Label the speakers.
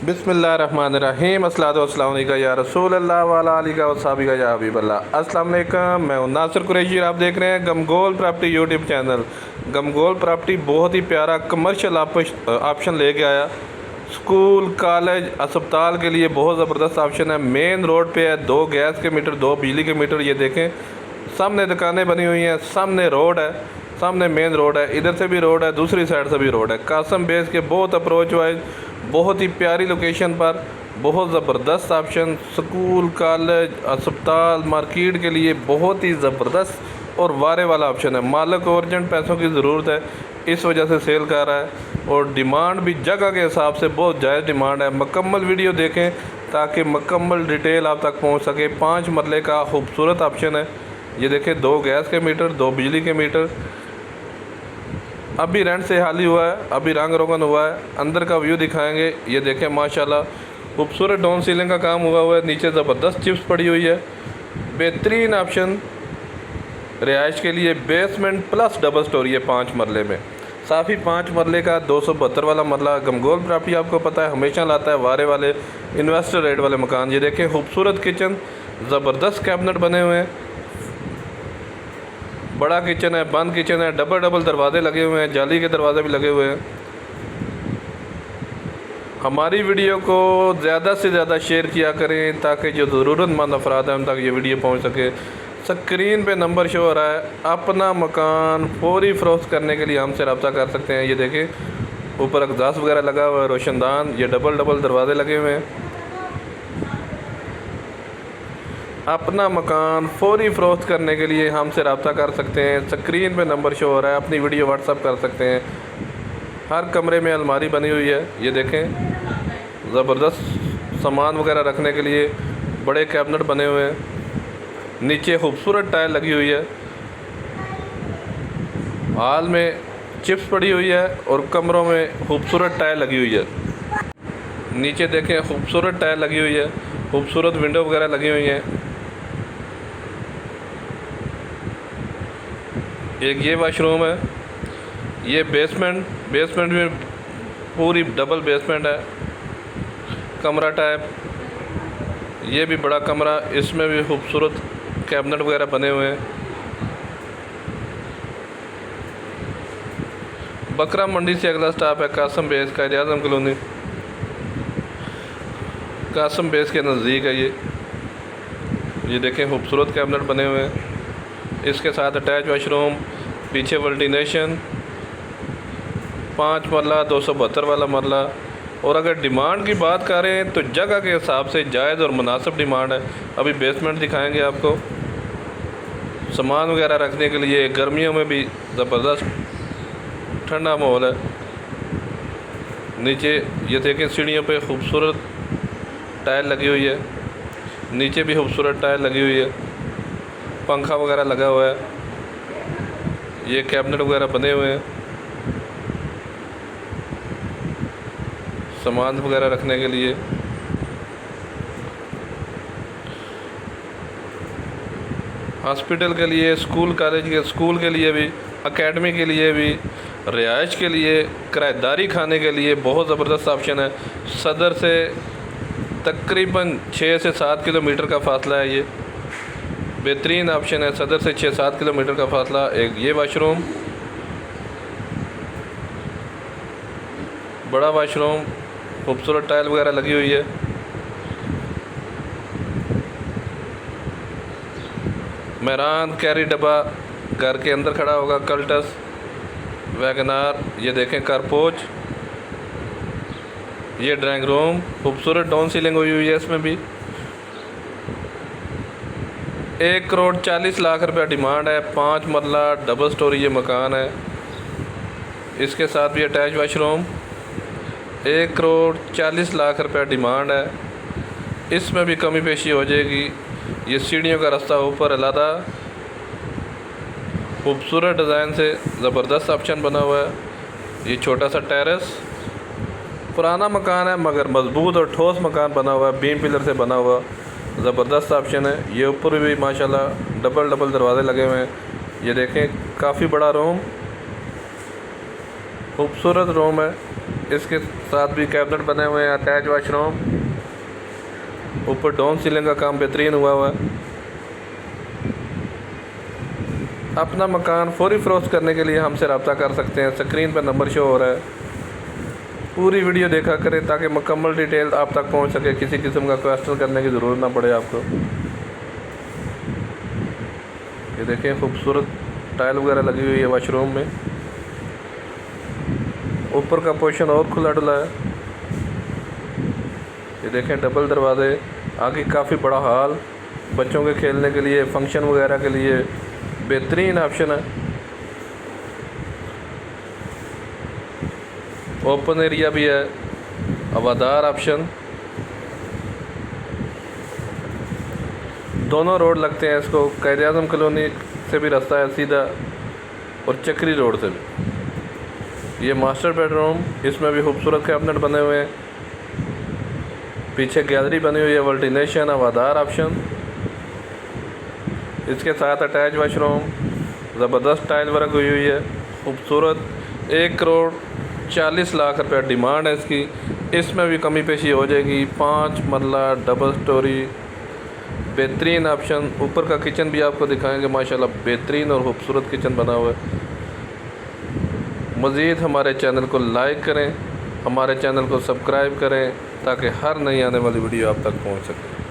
Speaker 1: बिस्मिल्लाहिर्रहमानिर्रहीम अस्सलातु वस्सलामु अलैका या रसूल अल्लाह वाला अलीका वसाबिका या हबीब अल्लाह। अस्सलाम वालेकुम, मैं हूं नासिर कुरैशी। आप देख रहे हैं गमगोल प्रॉपर्टी यूट्यूब चैनल। गमगोल प्रॉपर्टी बहुत ही प्यारा कमर्शियल ऑप्शन लेके आया। स्कूल, कॉलेज, अस्पताल के लिए बहुत ज़बरदस्त ऑप्शन है। मेन रोड पे है, 2 गैस के मीटर, 2 बिजली के मीटर। ये देखें, सामने दुकानें बनी हुई हैं, सामने रोड है, सामने मेन रोड है, इधर से भी रोड है, दूसरी साइड से भी रोड है। कासम बेस के बहुत अप्रोच वाइज बहुत ही प्यारी लोकेशन पर बहुत ज़बरदस्त ऑप्शन। स्कूल, कॉलेज, अस्पताल, मार्केट के लिए बहुत ही ज़बरदस्त और वारे वाला ऑप्शन है। मालिक को अर्जेंट पैसों की ज़रूरत है, इस वजह से सेल कर रहा है। और डिमांड भी जगह के हिसाब से बहुत जायज़ डिमांड है। मुकम्मल वीडियो देखें ताकि मुकम्मल डिटेल आप तक पहुंच सके। 5 मरले का खूबसूरत ऑप्शन है। ये देखें, 2 गैस के मीटर, 2 बिजली के मीटर। अभी रेंट से हाली हुआ है, अभी रंग रोगन हुआ है। अंदर का व्यू दिखाएंगे। ये देखें, माशाल्लाह खूबसूरत डाउन सीलिंग का काम हुआ है। नीचे ज़बरदस्त चिप्स पड़ी हुई है। बेहतरीन ऑप्शन रिहाइश के लिए। बेसमेंट प्लस डबल स्टोरी है 5 मरले में। साफ़ी 5 मरले का 272 वाला मरला। गमगोल प्रॉपर्टी आपको पता है हमेशा लाता है वारे वाले इन्वेस्टर रेट वाले मकान। ये देखें, खूबसूरत किचन, ज़बरदस्त कैबिनेट बने हुए हैं। बड़ा किचन है, बंद किचन है, डबल दरवाजे लगे हुए हैं, जाली के दरवाजे भी लगे हुए हैं। हमारी वीडियो को ज़्यादा से ज़्यादा शेयर किया करें ताकि जो ज़रूरतमंद अफराद हैं उन तक ये वीडियो पहुंच सके। स्क्रीन पे नंबर शो हो रहा है। अपना मकान फौरी फ़रोख्त करने के लिए हमसे रब्ता कर सकते हैं। ये देखें, ऊपर एग्जास्ट वगैरह लगा हुआ है, रोशनदान। ये डबल दरवाजे लगे हुए हैं। अपना मकान फौरी फ़रोख्त करने के लिए हमसे रब्ता कर सकते हैं। स्क्रीन पे नंबर शो हो रहा है। अपनी वीडियो व्हाट्सअप कर सकते हैं। हर कमरे में अलमारी बनी हुई है। ये देखें, ज़बरदस्त सामान वगैरह रखने के लिए बड़े कैबिनेट बने हुए हैं। नीचे खूबसूरत टाइल लगी हुई है। हॉल में चिप्स पड़ी हुई है और कमरों में खूबसूरत टाइल लगी हुई है। नीचे देखें, खूबसूरत टाइल लगी हुई है, खूबसूरत विंडो वगैरह लगी हुई हैं। एक ये वाशरूम है। ये बेसमेंट में पूरी डबल बेसमेंट है, कमरा टाइप। ये भी बड़ा कमरा, इसमें भी खूबसूरत कैबिनेट वगैरह बने हुए हैं। बकरा मंडी से अगला स्टॉप है कासम बेस का, आज़म कॉलोनी। कासम बेस के नज़दीक है ये देखें, खूबसूरत कैबिनेट बने हुए हैं। इसके साथ अटैच वाशरूम, पीछे वेंटिलेशन। 5 मरला, 272 वाला मरला। और अगर डिमांड की बात करें तो जगह के हिसाब से जायज़ और मुनासिब डिमांड है। अभी बेसमेंट दिखाएंगे आपको। सामान वगैरह रखने के लिए गर्मियों में भी ज़बरदस्त ठंडा माहौल है। नीचे ये देखें, सीढ़ियों पे खूबसूरत टाइल लगी हुई है। नीचे भी खूबसूरत टाइल लगी हुई है। पंखा वगैरह लगा हुआ है। ये कैबिनेट वगैरह बने हुए हैं, सामान वगैरह रखने के लिए। हॉस्पिटल के लिए, स्कूल कॉलेज के स्कूल के लिए भी, एकेडमी के लिए भी, रिहाइश के लिए, किराएदारी खाने के लिए बहुत ज़बरदस्त ऑप्शन है। सदर से तकरीबन 6 से 7 किलोमीटर का फ़ासला है। ये बेहतरीन ऑप्शन है। सदर से 6-7 किलोमीटर का फासला। एक ये वाशरूम, बड़ा वाशरूम, खूबसूरत टाइल वगैरह लगी हुई है। मेहरान कैरी डब्बा घर के अंदर खड़ा होगा। कल्टस वैगनार, ये देखें कारपोच। ये ड्राइंग रूम, खूबसूरत डाउन सीलिंग हुई हुई है। इसमें भी 1,40,00,000 रुपया डिमांड है। 5 मरला डबल स्टोरी ये मकान है। इसके साथ भी अटैच वाशरूम। 1,40,00,000 रुपया डिमांड है। इसमें भी कमी पेशी हो जाएगी। ये सीढ़ियों का रास्ता ऊपर अलहदा खूबसूरत डिज़ाइन से ज़बरदस्त ऑप्शन बना हुआ है। ये छोटा सा टेरेस, पुराना मकान है मगर मजबूत और ठोस मकान बना हुआ है। बीम पिलर से बना हुआ ज़बरदस्त ऑप्शन है। ये ऊपर भी माशाल्लाह डबल दरवाजे लगे हुए हैं। ये देखें, काफ़ी बड़ा रूम, खूबसूरत रूम है। इसके साथ भी कैबिनेट बने हुए हैं, अटैच वाशरूम, ऊपर डाउन सीलिंग का काम बेहतरीन हुआ हुआ है। अपना मकान फौरी फ़रोख्त करने के लिए हमसे रब्ता कर सकते हैं, स्क्रीन पर नंबर शो हो रहा है। पूरी वीडियो देखा करें ताकि मुकम्मल डिटेल आप तक पहुंच सके, किसी किस्म का क्वेश्चन करने की ज़रूरत ना पड़े आपको। ये देखें खूबसूरत टाइल वगैरह लगी हुई है वाशरूम में। ऊपर का पोर्शन और खुला डुला है। ये देखें डबल दरवाजे, आगे काफ़ी बड़ा हॉल, बच्चों के खेलने के लिए, फंक्शन वगैरह के लिए बेहतरीन ऑप्शन है। ओपन एरिया भी है, हवादार ऑप्शन। दोनों रोड लगते हैं इसको, कायद-ए-आज़म कॉलोनी से भी रास्ता है सीधा और चक्री रोड से भी। ये मास्टर बेडरूम, इसमें भी खूबसूरत कैबिनेट बने हुए हैं, पीछे गैलरी बनी हुई है, वेंटिलेशन, हवादार ऑप्शन। इसके साथ अटैच वाशरूम, ज़बरदस्त टाइल वर्क हुई हुई है, खूबसूरत। 1,40,00,000 रुपये डिमांड है इसकी। इसमें भी कमी पेशी हो जाएगी। 5 मरला डबल स्टोरी, बेहतरीन ऑप्शन। ऊपर का किचन भी आपको दिखाएंगे, माशाल्लाह बेहतरीन और खूबसूरत किचन बना हुआ है। मज़ीद हमारे चैनल को लाइक करें, हमारे चैनल को सब्सक्राइब करें ताकि हर नई आने वाली वीडियो आप तक पहुंच सके।